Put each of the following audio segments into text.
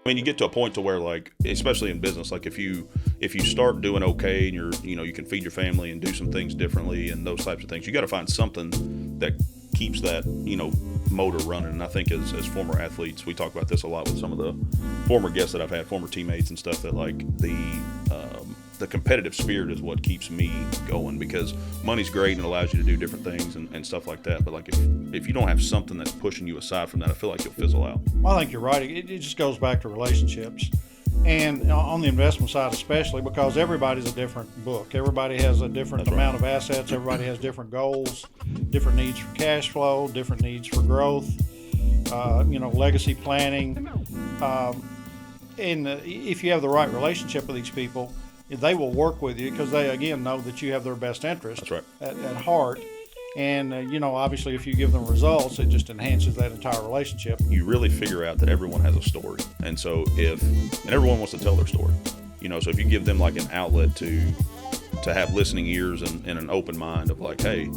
I mean, you get to a point to where, like, especially in business, like if you start doing okay and you can feed your family and do some things differently and those types of things, you got to find something that keeps that motor running. And I think as former athletes, we talk about this a lot with some of the former guests that I've had, former teammates and stuff, that like the competitive spirit is what keeps me going, because money's great and allows you to do different things and stuff like that. But like if you don't have something that's pushing you aside from that, I feel like you'll fizzle out. Well, I think you're right. It just goes back to relationships. And on the investment side especially, because everybody's a different book. Everybody has a different amount of assets. Everybody has different goals, different needs for cash flow, different needs for growth, legacy planning. And if you have the right relationship with these people, they will work with you because they, again, know that you have their best interest That's right. at heart. And, obviously if you give them results, it just enhances that entire relationship. You really figure out that everyone has a story. And so and everyone wants to tell their story, so if you give them like an outlet to have listening ears and an open mind of like, hey,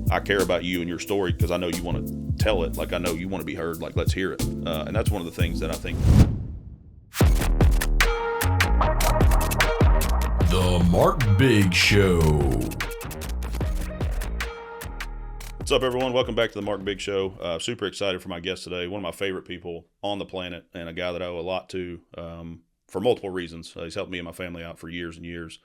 I care about you and your story because I know you want to tell it. Like, I know you want to be heard. Like, let's hear it. And that's one of the things that I think. The Mark Biggs Show. What's up, everyone? Welcome back to the Mark Biggs Show. Super excited for my guest today. One of my favorite people on the planet, and a guy that I owe a lot to for multiple reasons. He's helped me and my family out for years and years.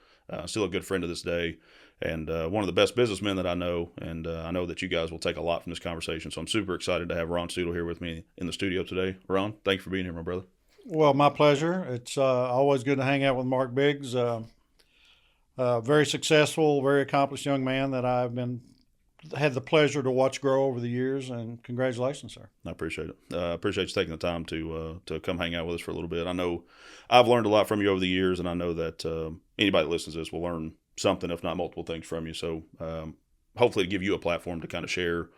Still a good friend to this day, and one of the best businessmen that I know. And I know that you guys will take a lot from this conversation. So I'm super excited to have Ron Studel here with me in the studio today. Ron, thank you for being here, my brother. Well, my pleasure. It's always good to hang out with Mark Biggs. Very successful, very accomplished young man that I've had the pleasure to watch grow over the years, and congratulations, sir. I appreciate it. Appreciate you taking the time to come hang out with us for a little bit. I know I've learned a lot from you over the years, and I know that anybody that listens to this will learn something, if not multiple things from you. So hopefully to give you a platform to kind of share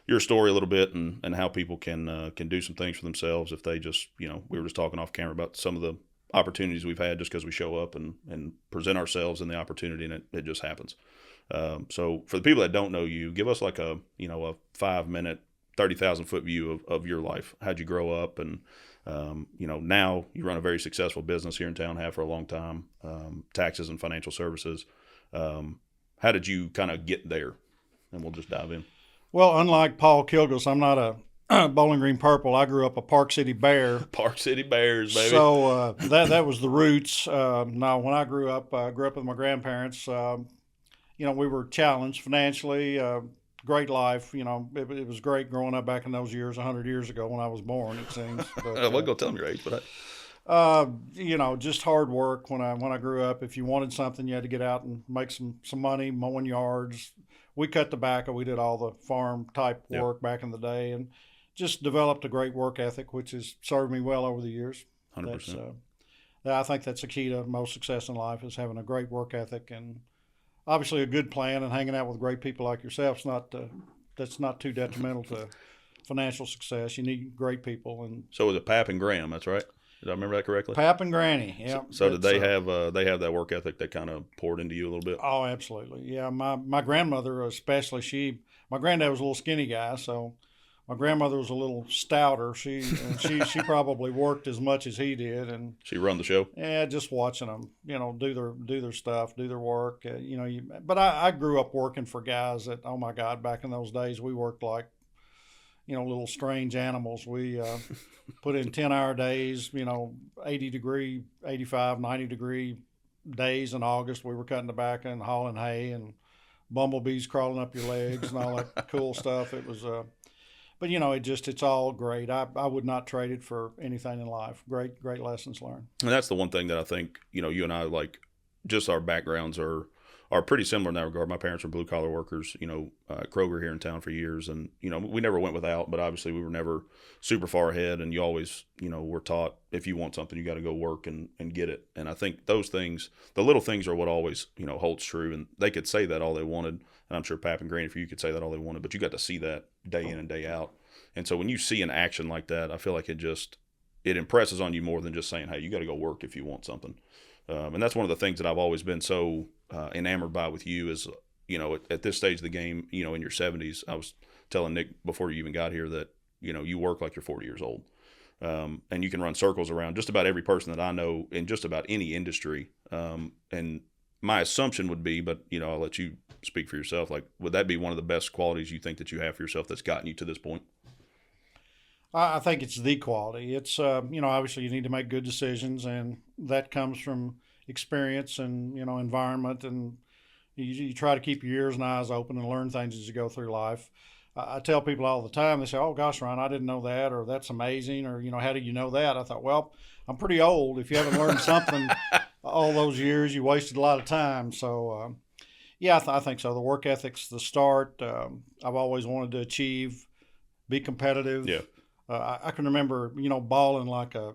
your story a little bit and how people can do some things for themselves if they just, we were just talking off camera about some of the opportunities we've had just because we show up and present ourselves in the opportunity, and it just happens. So for the people that don't know you, give us like a 5-minute, 30,000 foot view of your life. How'd you grow up? And, now you run a very successful business here in town, have for a long time, taxes and financial services. How did you kind of get there? And we'll just dive in. Well, unlike Paul Kilgis, I'm not a Bowling Green Purple. I grew up a Park City Bear. Park City Bears, baby. So that was the roots. Now, when I grew up with my grandparents. We were challenged financially. Great life. It was great growing up back in those years, 100 years ago when I was born, it seems. But, I wasn't going to tell them your age, but just hard work when I grew up. If you wanted something, you had to get out and make some money, mowing yards. We cut tobacco. We did all the farm type work back in the day, and just developed a great work ethic, which has served me well over the years. 100%. I think that's the key to most success in life, is having a great work ethic, and obviously a good plan, and hanging out with great people like yourself. That's not too detrimental to financial success. You need great people. And so was it Pap and Graham? That's right. Did I remember that correctly? Pap and Granny. Yeah. So did they have that work ethic that kind of poured into you a little bit? Oh, absolutely. Yeah. My grandmother especially. My granddad was a little skinny guy, so my grandmother was a little stouter. She probably worked as much as he did, and she run the show. Yeah, just watching them, do their stuff, do their work. But I grew up working for guys that, oh my God, back in those days we worked like, little strange animals. We put in 10-hour days, 80-degree, 85, 90-degree days in August. We were cutting tobacco and hauling hay, and bumblebees crawling up your legs and all that cool stuff. It was But it's all great. I would not trade it for anything in life. Great lessons learned. And that's the one thing that I think, you and I, like, just our backgrounds are pretty similar in that regard. My parents were blue collar workers, Kroger here in town for years. And, we never went without, but obviously we were never super far ahead. And you always, were taught, if you want something, you got to go work and get it. And I think those things, the little things are what always, holds true. And they could say that all they wanted. And I'm sure Pap and Granny for you could say that all they wanted, but you got to see that day in and day out. And so when you see an action like that, I feel like it impresses on you more than just saying, hey, you got to go work if you want something. And that's one of the things that I've always been so enamored by with you is, at this stage of the game, in your 70s, I was telling Nick before you even got here that, you work like you're 40 years old. And you can run circles around just about every person that I know in just about any industry. And my assumption would be, but I'll let you speak for yourself. Like, would that be one of the best qualities you think that you have for yourself that's gotten you to this point? I think it's the quality. It's obviously you need to make good decisions, and that comes from experience and environment, and you try to keep your ears and eyes open and learn things as you go through life. I tell people all the time, they say, "Oh gosh, Ryan, I didn't know that," or "That's amazing," or "How do you know that?" I thought, well, I'm pretty old. If you haven't learned something all those years, you wasted a lot of time. So, yeah, I think so. The work ethic's the start. I've always wanted to achieve, be competitive. Yeah. I can remember, bawling like a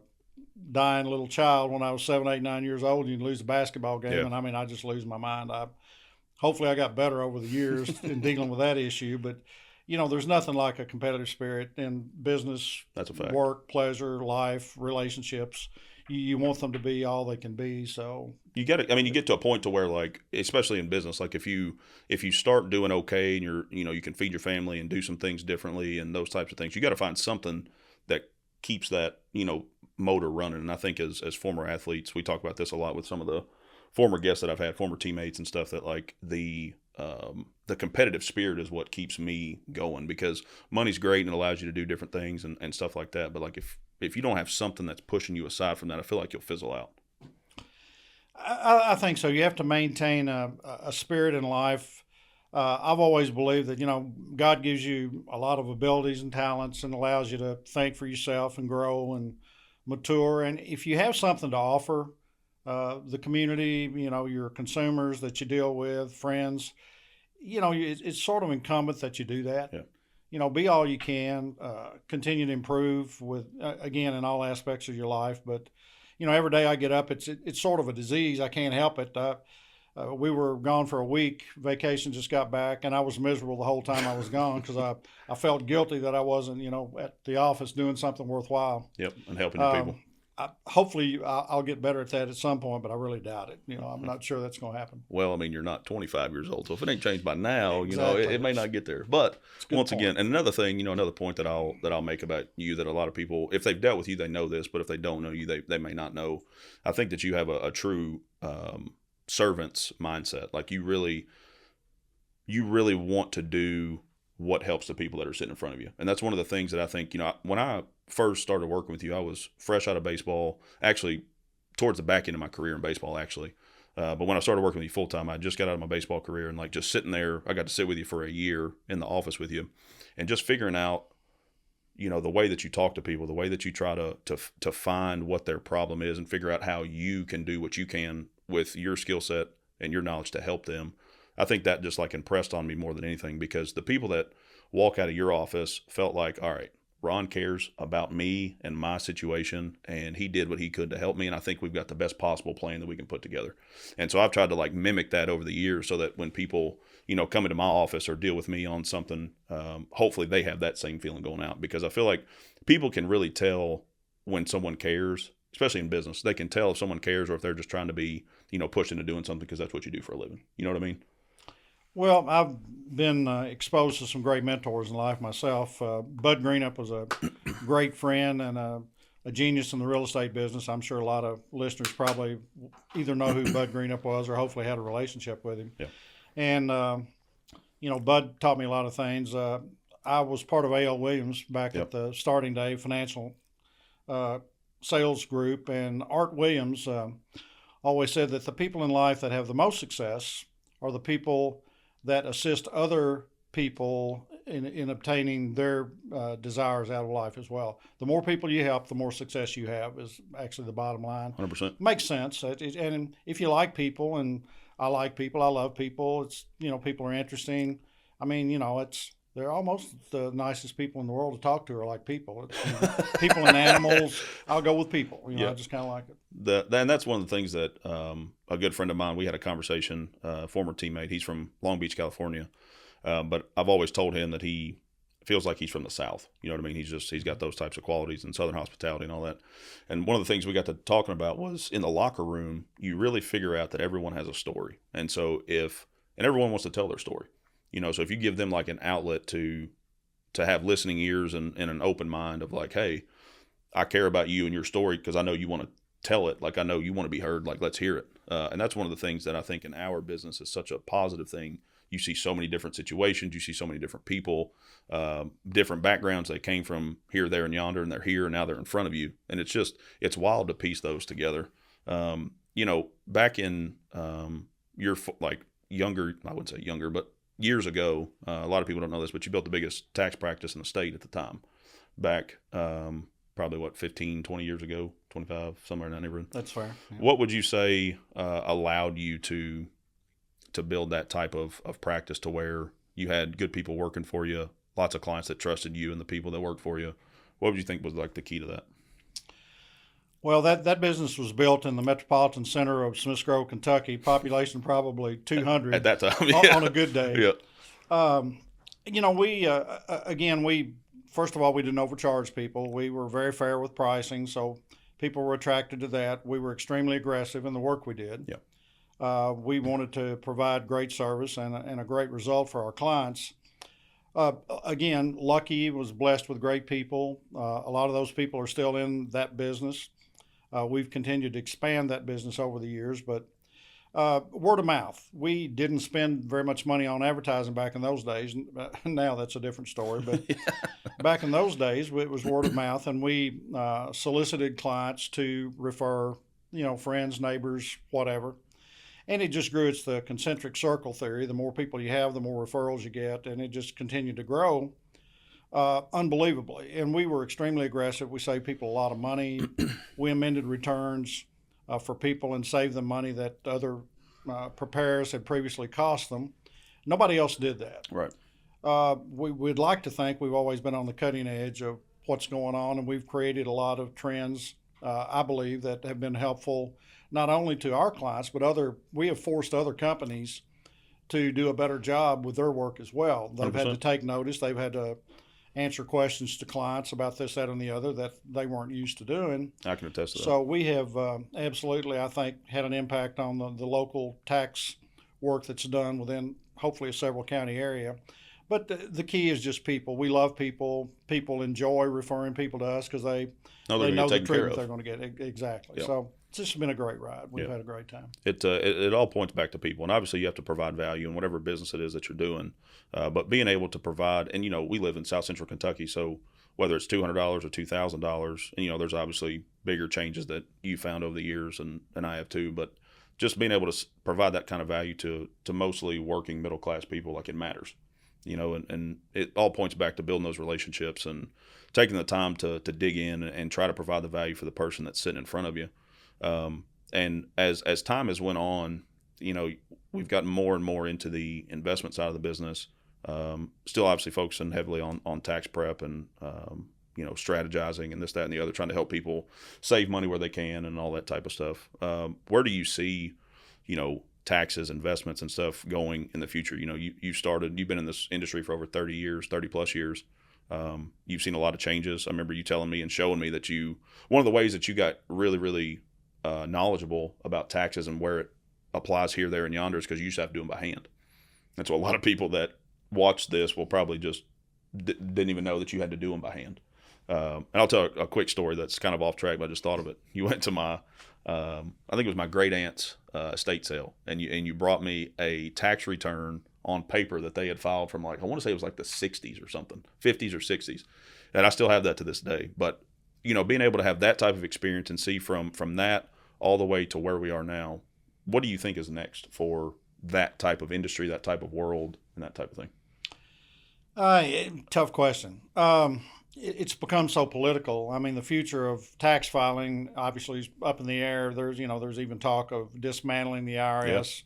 dying little child when I was 7, 8, 9 years old. And you'd lose a basketball game, Yeah. and I just lose my mind. Hopefully, I got better over the years in dealing with that issue. But there's nothing like a competitive spirit in business, That's a fact. work, pleasure, life, relationships. You want them to be all they can be. So You get it. I mean, you get to a point to where, like, especially in business, like if you start doing okay and you can feed your family and do some things differently and those types of things, you got to find something that keeps that motor running. And I think as former athletes, we talk about this a lot with some of the former guests that I've had, former teammates and stuff, that like the competitive spirit is what keeps me going, because money's great and it allows you to do different things and stuff like that. But like if you don't have something that's pushing you aside from that, I feel like you'll fizzle out. I think so. You have to maintain a spirit in life. I've always believed that, God gives you a lot of abilities and talents and allows you to think for yourself and grow and mature. And if you have something to offer the community, your consumers that you deal with, friends, it's sort of incumbent that you do that. Yeah. Be all you can, continue to improve with, again, in all aspects of your life. But, every day I get up, it's sort of a disease. I can't help it. We were gone for a week. Vacation just got back, and I was miserable the whole time I was gone because I felt guilty that I wasn't, at the office doing something worthwhile. Yep, and helping your people. Hopefully, I'll get better at that at some point, but I really doubt it. I'm not sure that's going to happen. Well, I mean, you're not 25 years old, so if it ain't changed by now, Exactly. it may not get there. But once point. again, and another thing, another point that I'll make about you that a lot of people, if they've dealt with you, they know this, but if they don't know you, they may not know. I think that you have a true servant's mindset. Like you really want to do what helps the people that are sitting in front of you. And that's one of the things that I think, when I first started working with you, I was fresh out of baseball, actually towards the back end of my career in baseball, actually. But when I started working with you full time, I just got out of my baseball career, and like just sitting there, I got to sit with you for a year in the office with you and just figuring out, the way that you talk to people, the way that you try to find what their problem is and figure out how you can do what you can with your skill set and your knowledge to help them. I think that just like impressed on me more than anything, because the people that walk out of your office felt like, all right, Ron cares about me and my situation, and he did what he could to help me, and I think we've got the best possible plan that we can put together. And so I've tried to like mimic that over the years so that when people, come into my office or deal with me on something, hopefully they have that same feeling going out, because I feel like people can really tell when someone cares, especially in business. They can tell if someone cares or if they're just trying to be, pushed into doing something because that's what you do for a living. You know what I mean? Well, I've been exposed to some great mentors in life myself. Bud Greenup was a great friend and a genius in the real estate business. I'm sure a lot of listeners probably either know who Bud Greenup was or hopefully had a relationship with him. Yeah. And, Bud taught me a lot of things. I was part of A.L. Williams back Yep. at the starting day financial sales group, and Art Williams always said that the people in life that have the most success are the people that assist other people in obtaining their desires out of life as well. The more people you help, the more success you have is actually the bottom line. 100%. Makes sense. And if you like people, and I like people, I love people, it's, people are interesting. I mean, they're almost the nicest people in the world to talk to are like people. It's, people and animals, I'll go with people. Yeah. I just kind of like it. And that's one of the things that a good friend of mine, we had a conversation, former teammate, he's from Long Beach, California. But I've always told him that he feels like he's from the South. You know what I mean? He's got those types of qualities and Southern hospitality and all that. And one of the things we got to talking about was in the locker room, you really figure out that everyone has a story. And so and everyone wants to tell their story, so if you give them like an outlet to have listening ears and an open mind of like, hey, I care about you and your story because I know you want to tell it. Like I know you want to be heard. Like let's hear it. And that's one of the things that I think in our business is such a positive thing. You see so many different situations. You see so many different people, different backgrounds. They came from here, there, and yonder, and they're here, and now they're in front of you. And it's wild to piece those together. Back in your like younger, I wouldn't say younger, but years ago, a lot of people don't know this, but you built the biggest tax practice in the state at the time. Back probably 15, 20 years ago, 25, somewhere in that neighborhood. That's fair. Yeah. What would you say allowed you to build that type of practice to where you had good people working for you, lots of clients that trusted you and the people that worked for you? What would you think was like the key to that? Well, that business was built in the metropolitan center of Smiths Grove, Kentucky. Population probably 200 at that time, yeah. on a good day. Yeah. We first of all, we didn't overcharge people. We were very fair with pricing, so people were attracted to that. We were extremely aggressive in the work we did. Yeah. We wanted to provide great service and a great result for our clients. Again, lucky, was blessed with great people. A lot of those people are still in that business. We've continued to expand that business over the years, but word of mouth. We didn't spend very much money on advertising back in those days. Now that's a different story, but back in those days, it was word of mouth, and we solicited clients to refer, friends, neighbors, whatever. And it just grew. It's the concentric circle theory. The more people you have, the more referrals you get, and it just continued to grow unbelievably. And we were extremely aggressive. We saved people a lot of money. We amended returns for people and saved them money that other preparers had previously cost them. Nobody else did that. Right. We'd like to think we've always been on the cutting edge of what's going on, and we've created a lot of trends, I believe, that have been helpful not only to our clients, but we have forced other companies to do a better job with their work as well. They've 100%. had to take notice. They've had to answer questions to clients about this, that, and the other that they weren't used to doing. I can attest to that. So we have absolutely, I think, had an impact on the local tax work that's done within hopefully a several county area. But the key is just people. We love people. People enjoy referring people to us because they know the treatment they're going to get. Exactly. Yep. So it's just been a great ride. We've had a great time. It all points back to people. And obviously you have to provide value in whatever business it is that you're doing. But being able to provide, and, we live in South Central Kentucky, so whether it's $200 or $2,000, and, there's obviously bigger changes that you found over the years, and I have too. But just being able to provide that kind of value to mostly working middle-class people, like it matters. And it all points back to building those relationships and taking the time to dig in and try to provide the value for the person that's sitting in front of you. And as time has went on, we've gotten more and more into the investment side of the business. Still obviously focusing heavily on tax prep and, strategizing and this, that, and the other, trying to help people save money where they can and all that type of stuff. Where do you see, taxes, investments, and stuff going in the future? You've been in this industry for over 30 plus years. You've seen a lot of changes. I remember you telling me and showing me that one of the ways that you got really, really knowledgeable about taxes and where it applies here, there, and yonder is because you used to have to do them by hand. And so a lot of people that watch this will probably just didn't even know that you had to do them by hand. And I'll tell a quick story that's kind of off track, but I just thought of it. You went to my, I think it was my great aunt's estate sale, and you brought me a tax return on paper that they had filed from, like, I want to say it was like the 60s or something, 50s or 60s. And I still have that to this day. But, being able to have that type of experience and see from that all the way to where we are now, what do you think is next for that type of industry, that type of world, and that type of thing? Tough question. It's become so political. I mean, the future of tax filing obviously is up in the air. There's even talk of dismantling the IRS. Yes.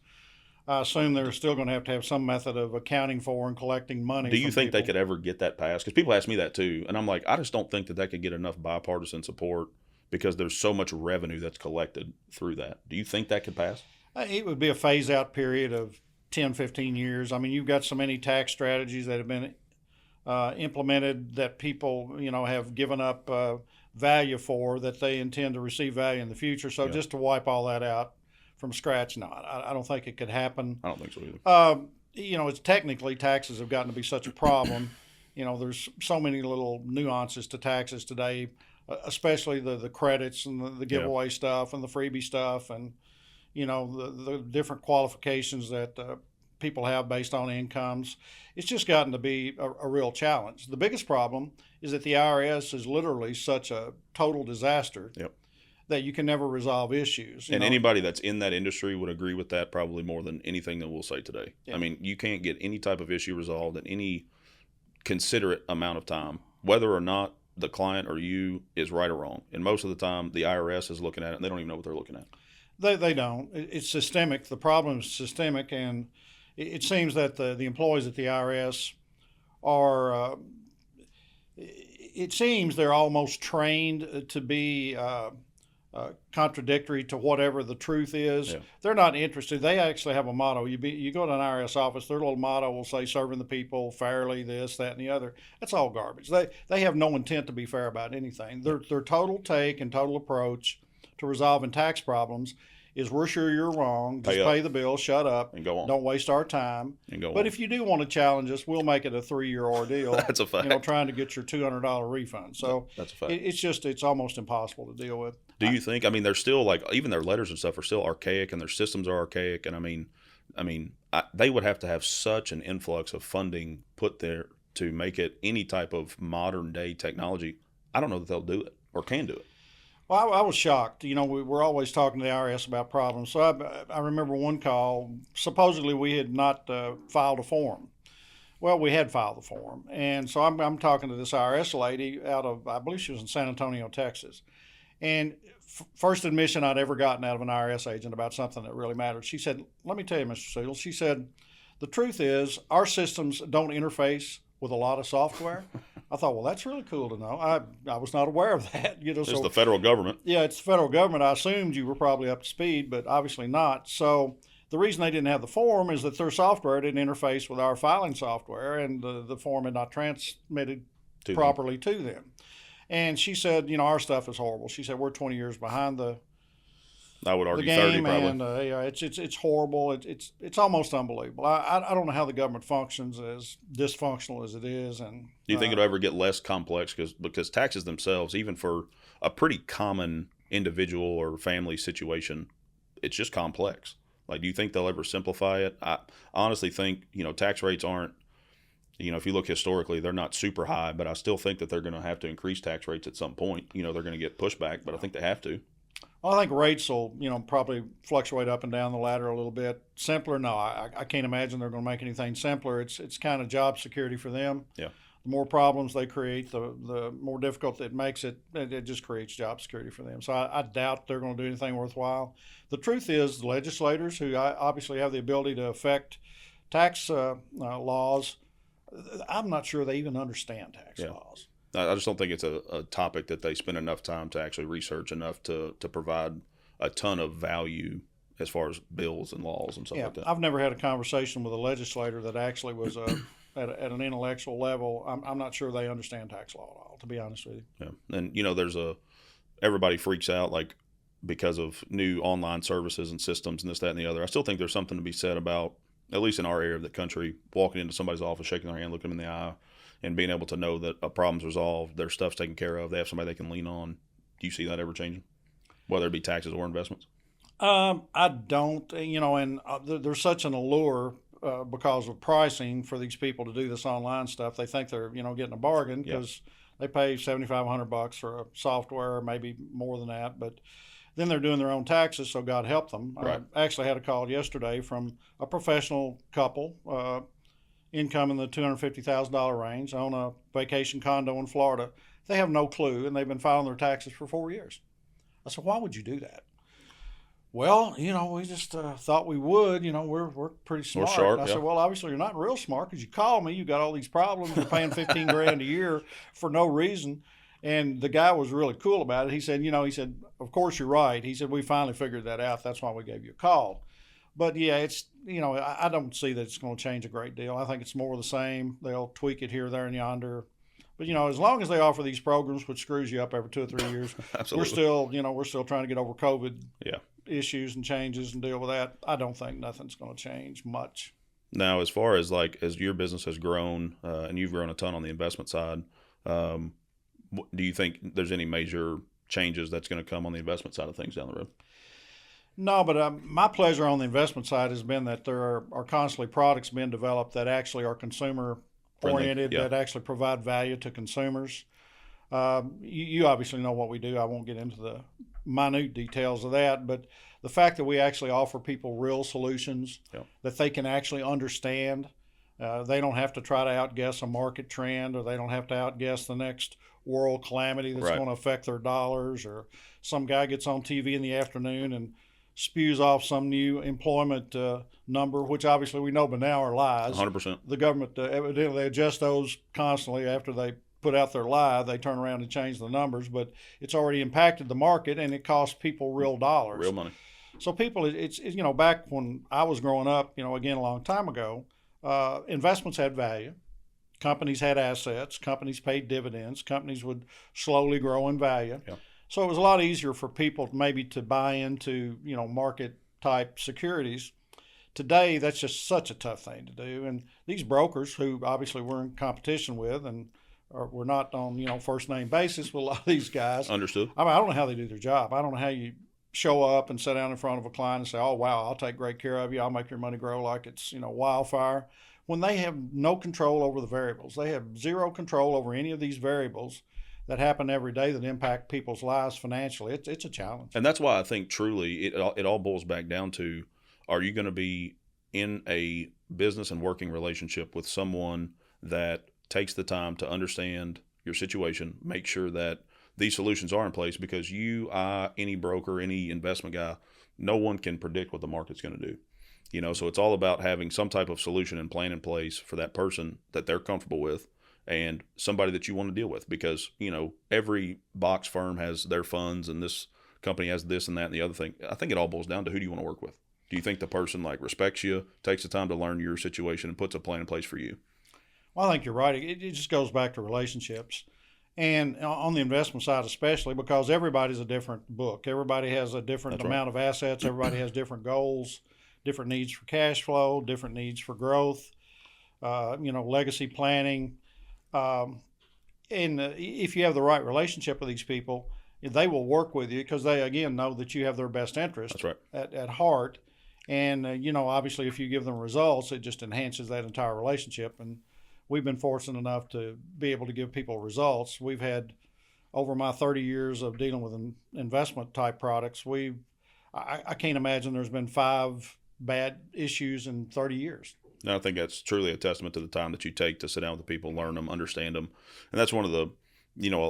I assume they're still going to have some method of accounting for and collecting money. Do you think people. they could ever get that passed? Because people ask me that too, and I'm like, I just don't think that could get enough bipartisan support because there's so much revenue that's collected through that. Do you think that could pass? It would be a phase-out period of 10, 15 years. I mean, you've got so many tax strategies that have been implemented that people, have given up value for, that they intend to receive value in the future. So just to wipe all that out from scratch, no, I don't think it could happen. I don't think so either. It's technically taxes have gotten to be such a problem. There's so many little nuances to taxes today. especially the credits and the giveaway stuff and the freebie stuff, and the different qualifications that people have based on incomes. It's just gotten to be a real challenge. The biggest problem is that the IRS is literally such a total disaster that you can never resolve issues. And anybody that's in that industry would agree with that probably more than anything that we'll say today. I mean, you can't get any type of issue resolved in any considerate amount of time, whether or not the client or you is right or wrong. And most of the time, the IRS is looking at it, and they don't even know what they're looking at. They don't. It's systemic. The problem is systemic, and it seems that the employees at the IRS are, it seems they're almost trained to be contradictory to whatever the truth is. They're not interested. They actually have a motto. You go to an IRS office, their little motto will say serving the people fairly, this, that, and the other. That's all garbage. They have no intent to be fair about anything. Their total take and total approach to resolving tax problems is we're sure you're wrong. Just pay the bill, shut up, and go on. Don't waste our time. And go but on. if you do want to challenge us, we'll make it a 3-year ordeal. That's a fact. Trying to get your $200 refund. So that's a fact. It's almost impossible to deal with. Do you think? I mean, they're still even their letters and stuff are still archaic, and their systems are archaic. And I mean, they would have to have such an influx of funding put there to make it any type of modern day technology. I don't know that they'll do it or can do it. Well, I was shocked. We're always talking to the IRS about problems. So I remember one call. Supposedly we had not filed a form. Well, we had filed the form, and so I'm talking to this IRS lady out of, I believe she was in San Antonio, Texas, and first admission I'd ever gotten out of an IRS agent about something that really mattered. She said, "Let me tell you, Mr. Segal," she said, "the truth is our systems don't interface with a lot of software." I thought, well, that's really cool to know. I was not aware of that. It's the federal government. Yeah, it's the federal government. I assumed you were probably up to speed, but obviously not. So the reason they didn't have the form is that their software didn't interface with our filing software, and the form had not transmitted properly to them. And she said, our stuff is horrible. She said, we're 20 years behind I would argue the game, 30 probably. And it's horrible. It's almost unbelievable. I don't know how the government functions as dysfunctional as it is. And do you think it'll ever get less complex? Because taxes themselves, even for a pretty common individual or family situation, it's just complex. Like, do you think they'll ever simplify it? I honestly think tax rates aren't. If you look historically, they're not super high, but I still think that they're going to have to increase tax rates at some point. They're going to get pushback, but I think they have to. Well, I think rates will, probably fluctuate up and down the ladder a little bit. Simpler? No, I can't imagine they're going to make anything simpler. It's kind of job security for them. Yeah. The more problems they create, the more difficult it makes it. It just creates job security for them. So I doubt they're going to do anything worthwhile. The truth is, the legislators, who obviously have the ability to affect tax laws, I'm not sure they even understand tax laws. I just don't think it's a topic that they spend enough time to actually research enough to provide a ton of value as far as bills and laws and stuff like that. I've never had a conversation with a legislator that actually was at an intellectual level. I'm not sure they understand tax law at all, to be honest with you. Yeah, and everybody freaks out because of new online services and systems and this, that, and the other. I still think there's something to be said about, at least in our area of the country, walking into somebody's office, shaking their hand, looking them in the eye, and being able to know that a problem's resolved, their stuff's taken care of, they have somebody they can lean on. Do you see that ever changing, whether it be taxes or investments? I don't, and there's such an allure because of pricing for these people to do this online stuff. They think they're, getting a bargain because they pay $7,500 for a software, maybe more than that, but then they're doing their own taxes, so God help them. Right. I actually had a call yesterday from a professional couple, income in the $250,000 range, own a vacation condo in Florida. They have no clue, and they've been filing their taxes for 4 years. I said, why would you do that? Well, we just thought we would. We're pretty smart. We're sharp, I said, well, obviously you're not real smart because you call me. You got all these problems. You're paying $15,000 a year for no reason. And the guy was really cool about it. He said, of course you're right. He said, we finally figured that out. That's why we gave you a call. But yeah, it's, I don't see that it's going to change a great deal. I think it's more of the same. They'll tweak it here, there, and yonder. But, as long as they offer these programs, which screws you up every 2 or 3 years, we're still trying to get over COVID issues and changes and deal with that. I don't think nothing's going to change much. Now, as far as as your business has grown and you've grown a ton on the investment side, Do you think there's any major changes that's going to come on the investment side of things down the road? No, but my pleasure on the investment side has been that there are constantly products being developed that actually are consumer oriented, Yeah. that actually provide value to consumers. You obviously know what we do. I won't get into the minute details of that, but the fact that we actually offer people real solutions Yeah. that they can actually understand. They don't have to try to outguess a market trend, or they don't have to outguess the next world calamity that's Right. going to affect their dollars, or some guy gets on TV in the afternoon and spews off some new employment number, which obviously we know by now are lies. 100%. The government evidently adjusts those constantly after they put out their lie. They turn around and change the numbers, but it's already impacted the market, and it costs people real dollars. Real money. So people, it's back when I was growing up, again a long time ago, investments had value. Companies had assets. Companies paid dividends. Companies would slowly grow in value. Yeah. So it was a lot easier for people maybe to buy into, market type securities. Today, that's just such a tough thing to do. And these brokers, who obviously we're in competition with, and we're not on, first name basis with a lot of these guys. Understood. I don't know how they do their job. I don't know how you show up and sit down in front of a client and say, "Oh, wow, I'll take great care of you. I'll make your money grow like it's, wildfire," when they have no control over the variables. They have zero control over any of these variables that happen every day that impact people's lives financially. It's a challenge. And that's why I think truly it all boils back down to, are you going to be in a business and working relationship with someone that takes the time to understand your situation, make sure that these solutions are in place, because any broker, any investment guy, no one can predict what the market's going to do. So it's all about having some type of solution and plan in place for that person that they're comfortable with, and somebody that you want to deal with, because, every box firm has their funds, and this company has this and that and the other thing. I think it all boils down to, who do you want to work with? Do you think the person respects you, takes the time to learn your situation, and puts a plan in place for you? Well, I think you're right. It just goes back to relationships. And on the investment side especially, because everybody's a different book. Everybody has a different That's amount of assets. Everybody has different goals, different needs for cash flow, different needs for growth, legacy planning. And if you have the right relationship with these people, they will work with you because they, again, know that you have their best interest That's right. at heart. And, obviously, if you give them results, it just enhances that entire relationship. And we've been fortunate enough to be able to give people results. We've had, over my 30 years of dealing with investment type products, I can't imagine there's been 5 bad issues in 30 years. No, I think that's truly a testament to the time that you take to sit down with the people, learn them, understand them. And that's one of the,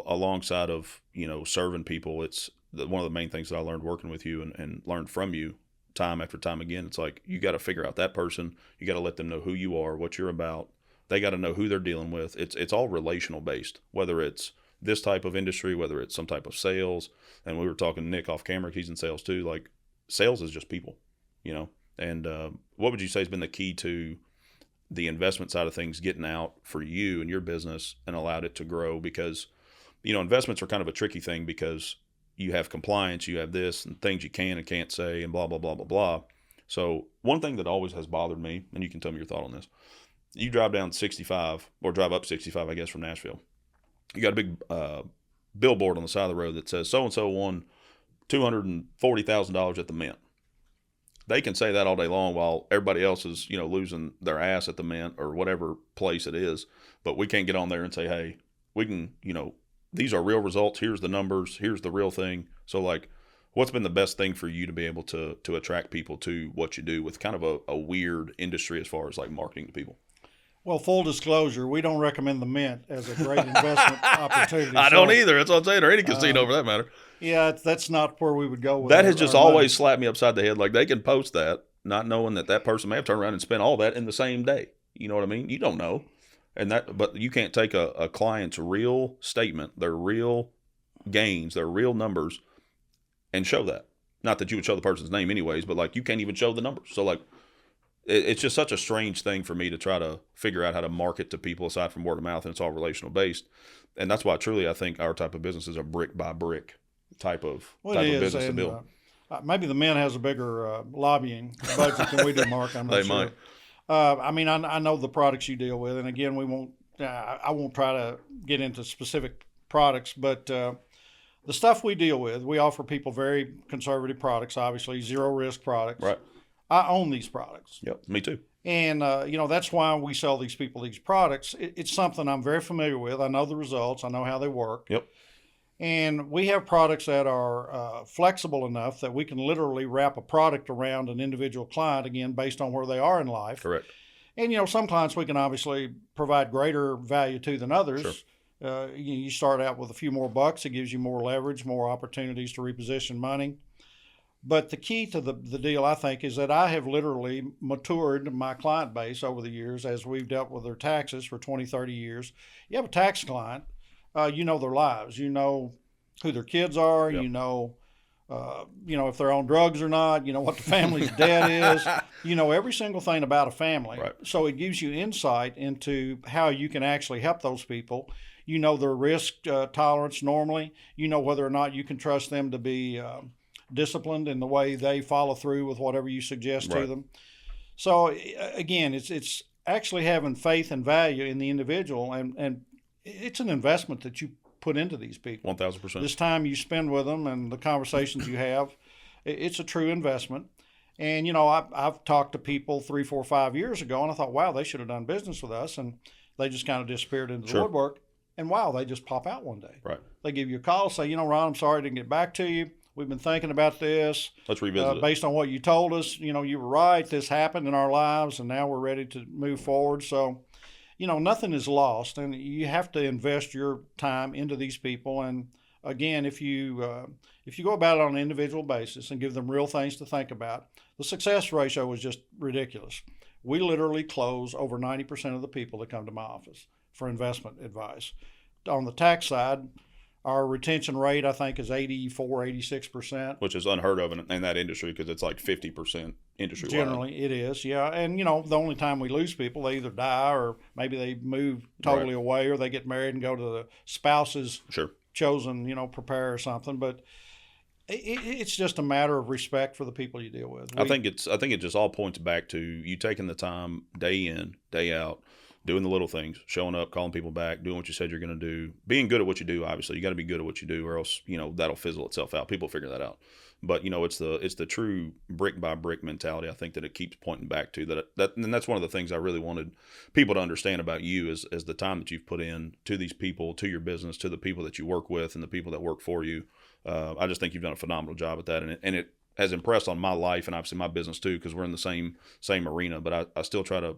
alongside of, serving people, it's one of the main things that I learned working with you and learned from you time after time again. It's like, you got to figure out that person. You got to let them know who you are, what you're about. They got to know who they're dealing with. It's all relational based, whether it's this type of industry, whether it's some type of sales. And we were talking to Nick off camera, he's in sales too. Like, sales is just people, And what would you say has been the key to the investment side of things getting out for you and your business and allowed it to grow? Because, investments are kind of a tricky thing, because you have compliance, you have this and things you can and can't say and blah, blah, blah, blah, blah. So one thing that always has bothered me, and you can tell me your thought on this, you drive down 65 or drive up 65, I guess, from Nashville. You got a big billboard on the side of the road that says so-and-so won $240,000 at the Mint. They can say that all day long while everybody else is, losing their ass at the Mint or whatever place it is. But we can't get on there and say, hey, we can, these are real results. Here's the numbers. Here's the real thing. So, what's been the best thing for you to be able to attract people to what you do with kind of a weird industry as far as marketing to people? Well, full disclosure, we don't recommend the Mint as a great investment opportunity. I don't either. That's what I'm saying, or any casino for that matter. Yeah, that's not where we would go with that. Has just always money. slapped me upside the head. They can post that, not knowing that person may have turned around and spent all that in the same day. You know what I mean? You don't know. But you can't take a client's real statement, their real gains, their real numbers, and show that. Not that you would show the person's name anyways, but you can't even show the numbers. So it's just such a strange thing for me to try to figure out how to market to people aside from word of mouth, and it's all relational based. And that's why truly I think our type of business is a brick by brick type of business to build. Maybe the Mint has a bigger lobbying budget than we do, Mark. I'm not They sure. might. I know the products you deal with, and again, I won't try to get into specific products, but the stuff we deal with, we offer people very conservative products, obviously zero risk products. Right. I own these products. Yep. Me too. And, that's why we sell these people these products. It's something I'm very familiar with. I know the results. I know how they work. Yep. And we have products that are flexible enough that we can literally wrap a product around an individual client, again, based on where they are in life. Correct. And, some clients we can obviously provide greater value to than others. Sure. You start out with a few more bucks. It gives you more leverage, more opportunities to reposition money. But the key to the deal, I think, is that I have literally matured my client base over the years as we've dealt with their taxes for 20, 30 years. You have a tax client, you know their lives. You know who their kids are. Yep. You know if they're on drugs or not. You know what the family's debt is. You know every single thing about a family. Right. So it gives you insight into how you can actually help those people. You know their risk tolerance normally. You know whether or not you can trust them to be disciplined in the way they follow through with whatever you suggest Right. to them. So again, it's actually having faith and value in the individual, and it's an investment that you put into these people. 1,000%. This time you spend with them and the conversations you have, it's a true investment. And I've talked to people 3, 4, 5 years ago, and I thought, wow, they should have done business with us, and they just kind of disappeared into the Sure. woodwork. And wow, they just pop out one day. Right. They give you a call, say, Ron, I'm sorry I didn't get back to you. We've been thinking about this. Let's revisit it. Based on what you told us, you were right. This happened in our lives, and now we're ready to move forward. So, nothing is lost, and you have to invest your time into these people. And again, if you go about it on an individual basis and give them real things to think about, the success ratio is just ridiculous. We literally close over 90% of the people that come to my office for investment advice. On the tax side, our retention rate, I think, is 84, 86%. Which is unheard of in that industry because it's like 50% industry wide. Generally, it is, yeah. And, the only time we lose people, they either die or maybe they move totally away or they get married and go to the spouse's Sure. chosen, prepare or something. But it's just a matter of respect for the people you deal with. I think it just all points back to you taking the time day in, day out, doing the little things, showing up, calling people back, doing what you said you're going to do, being good at what you do. Obviously, you got to be good at what you do, or else that'll fizzle itself out. People figure that out. But it's the true brick by brick mentality. I think that it keeps pointing back to that, and that's one of the things I really wanted people to understand about you is the time that you've put in to these people, to your business, to the people that you work with, and the people that work for you. I just think you've done a phenomenal job at that, and it has impressed on my life and obviously my business too, because we're in the same arena. But I still try to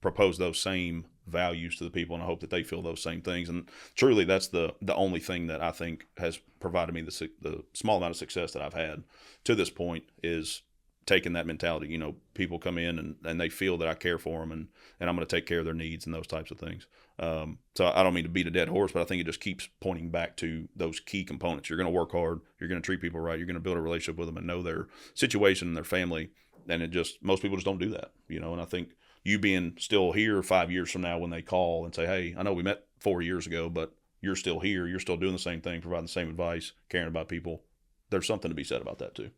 propose those same values to the people, and I hope that they feel those same things. And truly, that's the only thing that I think has provided me the small amount of success that I've had to this point is taking that mentality. People come in and they feel that I care for them, and I'm going to take care of their needs and those types of things. So I don't mean to beat a dead horse, but I think it just keeps pointing back to those key components. You're going to work hard. You're going to treat people right. You're going to build a relationship with them and know their situation and their family. And most people just don't do that, and I think you being still here 5 years from now when they call and say, hey, I know we met 4 years ago, but you're still here. You're still doing the same thing, providing the same advice, caring about people. There's something to be said about that too.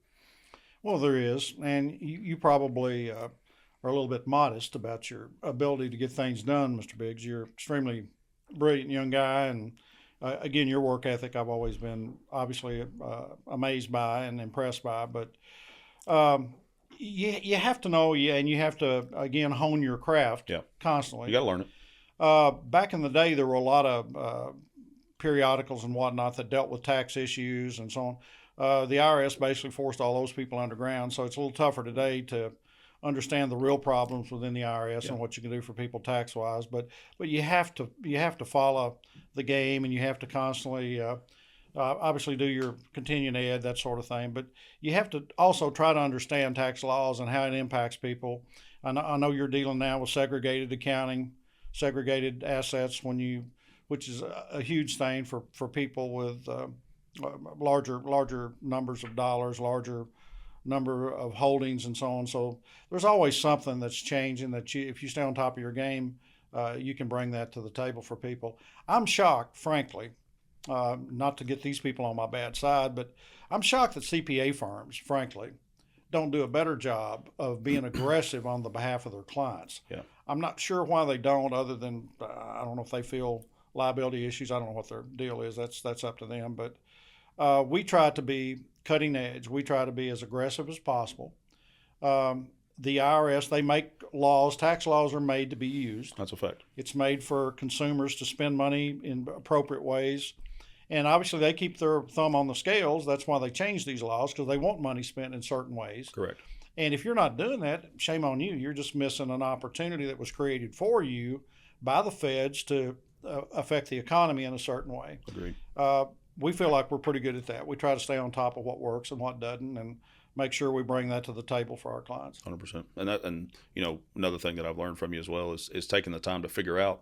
Well, there is. And you probably are a little bit modest about your ability to get things done, Mr. Biggs. You're an extremely brilliant young guy. And again, your work ethic I've always been obviously amazed by and impressed by. But you have to know, and you have to, again, hone your craft constantly. You got to learn it. Back in the day, there were a lot of periodicals and whatnot that dealt with tax issues and so on. The IRS basically forced all those people underground, so it's a little tougher today to understand the real problems within the IRS and what you can do for people tax-wise. But you have to follow the game, and you have to constantly obviously do your continuing ed, that sort of thing. But you have to also try to understand tax laws and how it impacts people. I know you're dealing now with segregated accounting, segregated assets, which is a huge thing for people with larger numbers of dollars, larger number of holdings, and so on. So there's always something that's changing that if you stay on top of your game, you can bring that to the table for people. I'm shocked, frankly, not to get these people on my bad side, but I'm shocked that CPA firms, frankly, don't do a better job of being aggressive on the behalf of their clients. Yeah. I'm not sure why they don't, other than I don't know if they feel liability issues. I don't know what their deal is. That's up to them. But we try to be cutting edge. We try to be as aggressive as possible. The IRS, they make laws. Tax laws are made to be used. That's a fact. It's made for consumers to spend money in appropriate ways. And obviously, they keep their thumb on the scales. That's why they change these laws, because they want money spent in certain ways. Correct. And if you're not doing that, shame on you. You're just missing an opportunity that was created for you by the feds to affect the economy in a certain way. Agreed. We feel like we're pretty good at that. We try to stay on top of what works and what doesn't, and make sure we bring that to the table for our clients. 100%. And another thing that I've learned from you as well is taking the time to figure out,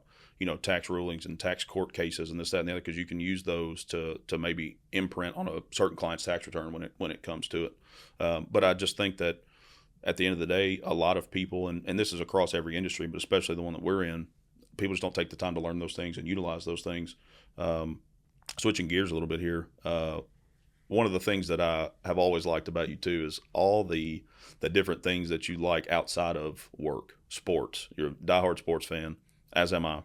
tax rulings and tax court cases and this, that, and the other, because you can use those to maybe imprint on a certain client's tax return when it comes to it. But I just think that at the end of the day, a lot of people, and this is across every industry, but especially the one that we're in, people just don't take the time to learn those things and utilize those things. Switching gears a little bit here, one of the things that I have always liked about you too is all the different things that you like outside of work, sports. You're a diehard sports fan, as am I.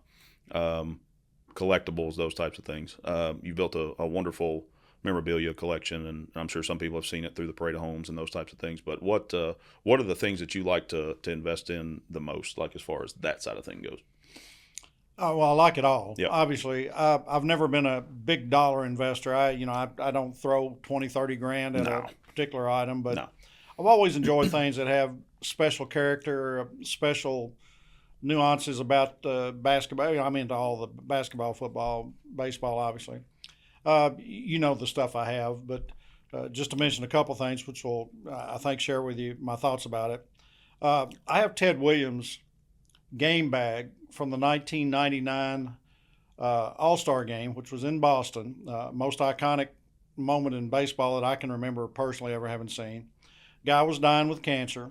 Collectibles, those types of things. You built a wonderful memorabilia collection, and I'm sure some people have seen it through the Parade of Homes and those types of things. But what are the things that you like to invest in the most, like as far as that side of thing goes? Oh, well, I like it all. Yep. Obviously, I've never been a big dollar investor. I don't throw 20, 30 grand at a particular item, but I've always enjoyed things that have special character, special nuances about basketball. I'm into all the basketball, football, baseball, obviously. The stuff I have, but just to mention a couple things, which will, I think, share with you my thoughts about it. I have Ted Williams' game bag from the 1999 All-Star game, which was in Boston. Most iconic moment in baseball that I can remember personally ever having seen. Guy was dying with cancer,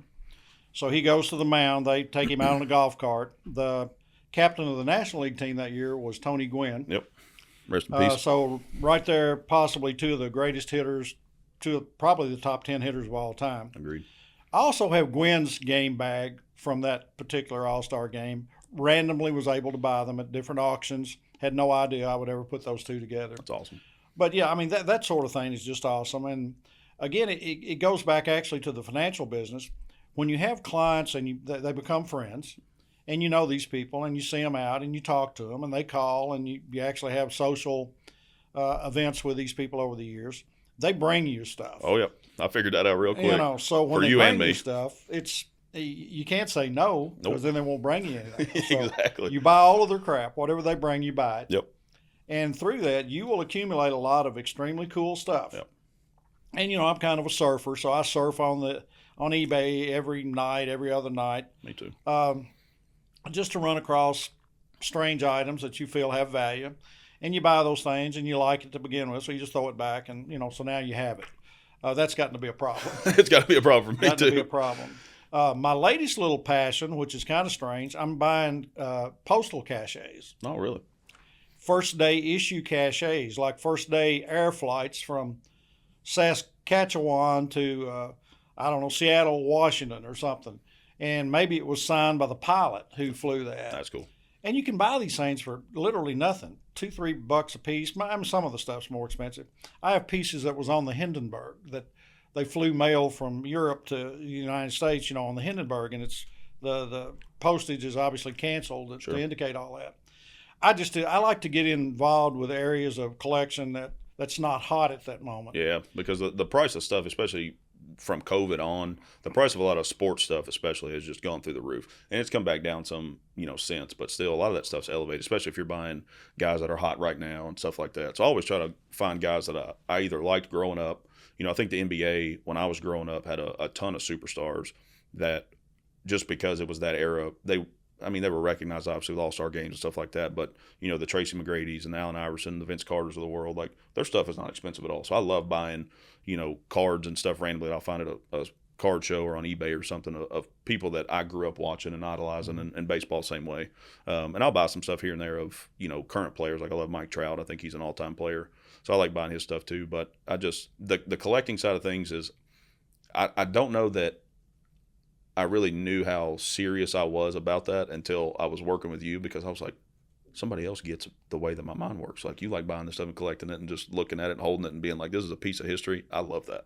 so he goes to the mound. They take him out on a golf cart. The captain of the National League team that year was Tony Gwynn. Yep. Rest in peace. So right there, possibly two of the greatest hitters, probably the top 10 hitters of all time. Agreed. I also have Gwynn's game bag from that particular All-Star game. Randomly was able to buy them at different auctions. Had no idea I would ever put those two together. That's awesome. But yeah, I mean, that sort of thing is just awesome. And again, it goes back actually to the financial business. When you have clients and they become friends, and you know these people, and you see them out, and you talk to them, and they call, and you actually have social events with these people over the years, they bring you stuff. Oh, yeah. I figured that out real quick. So when For they you bring and me. you stuff, you can't say no, because then they won't bring you anything. So Exactly. you buy all of their crap. Whatever they bring, you buy it. Yep. And through that, you will accumulate a lot of extremely cool stuff. Yep. And I'm kind of a surfer, so I surf on eBay every night, every other night. Me too. Just to run across strange items that you feel have value, and you buy those things and you like it to begin with, so you just throw it back, and so now you have it. That's gotten to be a problem. It's got to be a problem for me Gotten to be a too. problem. My latest little passion, which is kind of strange, I'm buying postal caches. Oh, really? First day issue caches, like first day air flights from Saskatchewan to Seattle, Washington, or something. And maybe it was signed by the pilot who flew that. That's cool. And you can buy these things for literally nothing, $2-3 a piece. I mean, some of the stuff's more expensive. I have pieces that was on the Hindenburg that they flew mail from Europe to the United States, on the Hindenburg, and it's the postage is obviously canceled to indicate all that. I like to get involved with areas of collection that's not hot at that moment. Yeah, because the price of stuff, especially from COVID on, the price of a lot of sports stuff especially has just gone through the roof. And it's come back down some, since, but still a lot of that stuff's elevated, especially if you're buying guys that are hot right now and stuff like that. So I always try to find guys that I either liked growing up. I think the NBA, when I was growing up, had a ton of superstars that just because it was that era, they were recognized obviously with All-Star games and stuff like that, but the Tracy McGrady's and the Allen Iverson, the Vince Carters of the world, like their stuff is not expensive at all. So I love buying, cards and stuff randomly. I'll find it at a card show or on eBay or something of people that I grew up watching and idolizing, and baseball same way. And I'll buy some stuff here and there of, current players. Like I love Mike Trout. I think he's an all-time player. So I like buying his stuff too. But I just, the collecting side of things is, I don't know that I really knew how serious I was about that until I was working with you, because I was like, somebody else gets the way that my mind works. Like, you like buying this stuff and collecting it and just looking at it and holding it and being like, this is a piece of history. I love that.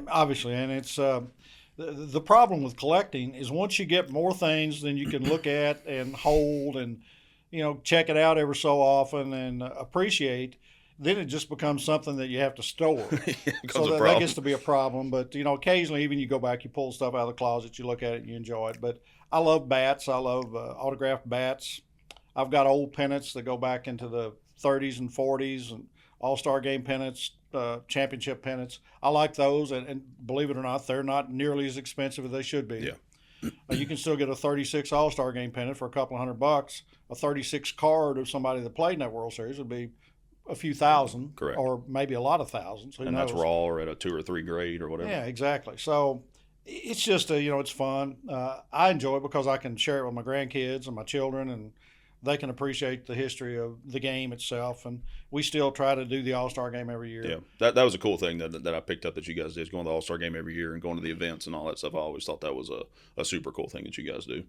Obviously, and it's the problem with collecting is once you get more things than you can look at and hold and check it out every so often and appreciate, then it just becomes something that you have to store. So that gets to be a problem. But occasionally, even you go back, you pull stuff out of the closet, you look at it, and you enjoy it. But I love bats. I love autographed bats. I've got old pennants that go back into the 30s and 40s and All-Star Game pennants, championship pennants. I like those, and believe it or not, they're not nearly as expensive as they should be. Yeah. You can still get a 36 All-Star Game pennant for a couple $100. A 36 card of somebody that played in that World Series would be a few thousand, Correct. Or maybe a lot of thousands. Who and knows? That's raw or at a 2 or 3 grade or whatever. Yeah, exactly. So it's just it's fun. I enjoy it because I can share it with my grandkids and my children, and they can appreciate the history of the game itself. And we still try to do the All-Star Game every year. Yeah, that was a cool thing that I picked up that you guys did, going to the All-Star Game every year and going to the events and all that stuff. I always thought that was a super cool thing that you guys do.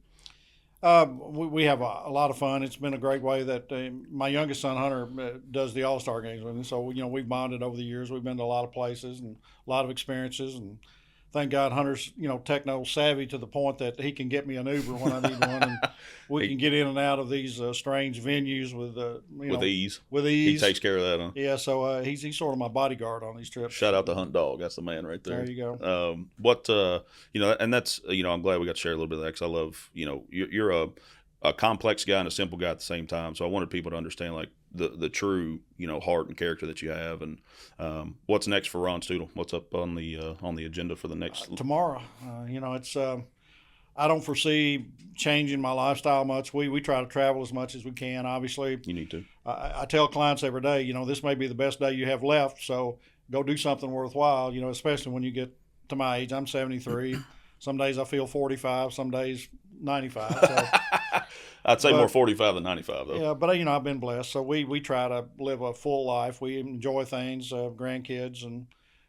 We have a lot of fun. It's been a great way that my youngest son, Hunter, does the All-Star Games with me. So, we've bonded over the years. We've been to a lot of places and a lot of experiences. And thank God Hunter's, techno savvy to the point that he can get me an Uber when I need one. And we can get in and out of these strange venues with ease. With ease. He takes care of that, huh? Yeah, so he's sort of my bodyguard on these trips. Shout out to Hunt Dog. That's the man right there. There you go. And that's, I'm glad we got to share a little bit of that because I love, you're a complex guy and a simple guy at the same time. So I wanted people to understand like the true, heart and character that you have. And what's next for Ron Stoodle? What's up on the agenda for the next tomorrow? It's I don't foresee changing my lifestyle much. We try to travel as much as we can. Obviously, you need to. I tell clients every day, this may be the best day you have left. So go do something worthwhile. Especially when you get to my age. I'm 73. Some days I feel 45. Some days 95. So. I'd say more 45 than 95, though. Yeah, but I've been blessed. So we try to live a full life. We enjoy things, grandkids, and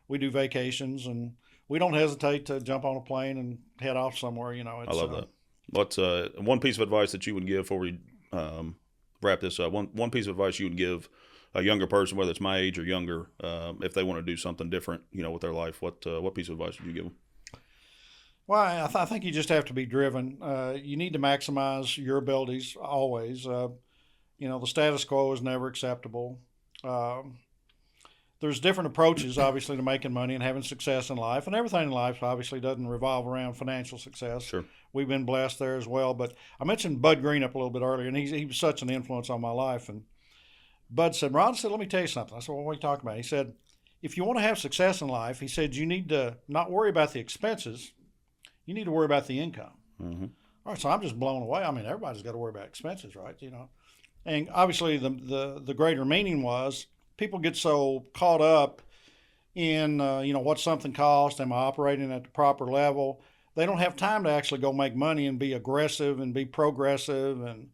we do vacations, and we don't hesitate to jump on a plane and head off somewhere. I love that. What's one piece of advice that you would give before we wrap this up? One piece of advice you would give a younger person, whether it's my age or younger, if they want to do something different, with their life. What piece of advice would you give them? Well, I think you just have to be driven. You need to maximize your abilities always. The status quo is never acceptable. There's different approaches, obviously, to making money and having success in life. And everything in life, obviously, doesn't revolve around financial success. Sure. We've been blessed there as well. But I mentioned Bud Green up a little bit earlier, and he was such an influence on my life. And Bud said, Ron, let me tell you something. I said, well, what are you talking about? He said, if you want to have success in life, he said, you need to not worry about the expenses. You need to worry about the income. Mm-hmm. All right, so I'm just blown away. I mean, everybody's got to worry about expenses, right? And obviously the greater meaning was people get so caught up in, what something costs, am I operating at the proper level? They don't have time to actually go make money and be aggressive and be progressive and,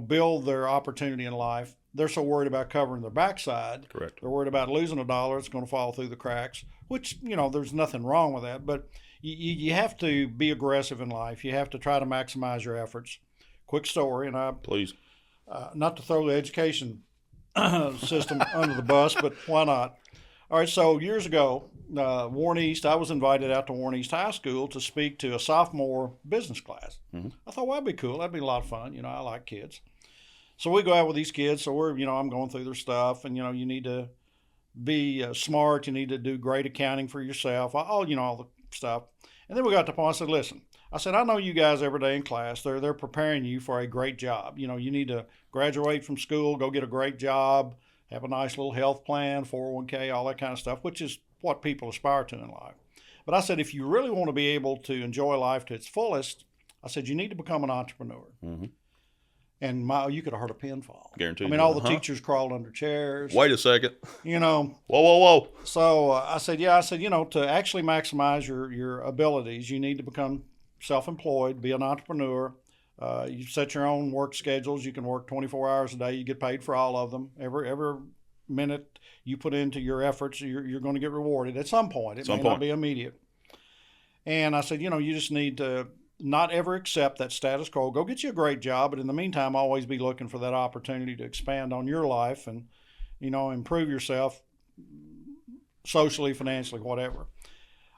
build their opportunity in life. They're so worried about covering their backside. Correct. They're worried about losing a dollar. It's going to fall through the cracks, which, there's nothing wrong with that. But you have to be aggressive in life. You have to try to maximize your efforts. Quick story, and please, not to throw the education system under the bus, but why not? All right, so years ago, Warren East, I was invited out to Warren East High School to speak to a sophomore business class. Mm-hmm. I thought, well, that'd be cool. That'd be a lot of fun. I like kids. So we go out with these kids. So I'm going through their stuff, and, you need to be smart. You need to do great accounting for yourself, all the stuff. And then we got to the point, I said, listen, I know you guys every day in class, they're preparing you for a great job. You need to graduate from school, go get a great job, have a nice little health plan, 401k, all that kind of stuff, which is what people aspire to in life. But I said, if you really want to be able to enjoy life to its fullest, I said, you need to become an entrepreneur. Mm-hmm. And you could have heard a pin fall. Guaranteed. I mean, all the teachers crawled under chairs. Wait a second. Whoa. So I said, to actually maximize your abilities, you need to become self-employed, be an entrepreneur. You set your own work schedules. You can work 24 hours a day. You get paid for all of them. Every minute you put into your efforts, you're going to get rewarded at some point. It may not be immediate. And I said, you just need to not ever accept that status quo. Go get you a great job, but in the meantime, always be looking for that opportunity to expand on your life and, improve yourself socially, financially, whatever.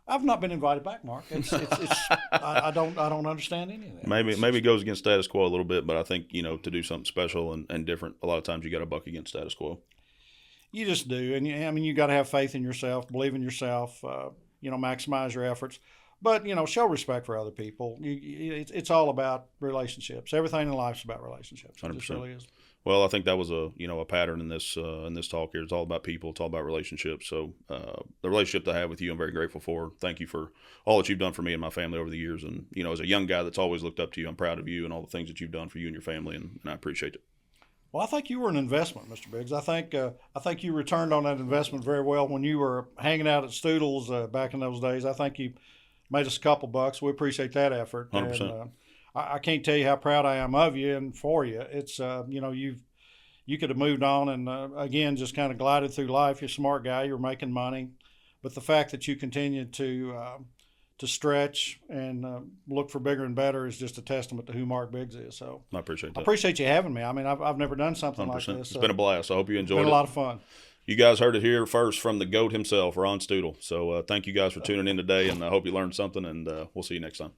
I've not been invited back, Mark. I don't understand any of that. Maybe it goes against status quo a little bit, but I think, to do something special and different, a lot of times you got to buck against status quo. You just do. And you got to have faith in yourself, believe in yourself, maximize your efforts. But, show respect for other people. It's all about relationships. Everything in life's about relationships. 100%. It just really is. Well, I think that was a pattern in this talk here. It's all about people. It's all about relationships. So the relationship that I have with you, I'm very grateful for. Thank you for all that you've done for me and my family over the years. And as a young guy that's always looked up to you, I'm proud of you and all the things that you've done for you and your family, and I appreciate it. Well, I think you were an investment, Mr. Biggs. I think you returned on that investment very well when you were hanging out at Stoodles back in those days. I think you made us a couple bucks. We appreciate that effort. 100%. And, I can't tell you how proud I am of you and for you. It's you could have moved on and again just kind of glided through life. You're a smart guy. You're making money, but the fact that you continued to stretch and look for bigger and better is just a testament to who Mark Biggs is. So I appreciate that. I appreciate you having me. I mean, I've never done something 100%. like this. It's been a blast. I hope you enjoyed it. It's been a lot of fun. You guys heard it here first from the GOAT himself, Ron Stoodle. So thank you guys for tuning in today, and I hope you learned something, and we'll see you next time.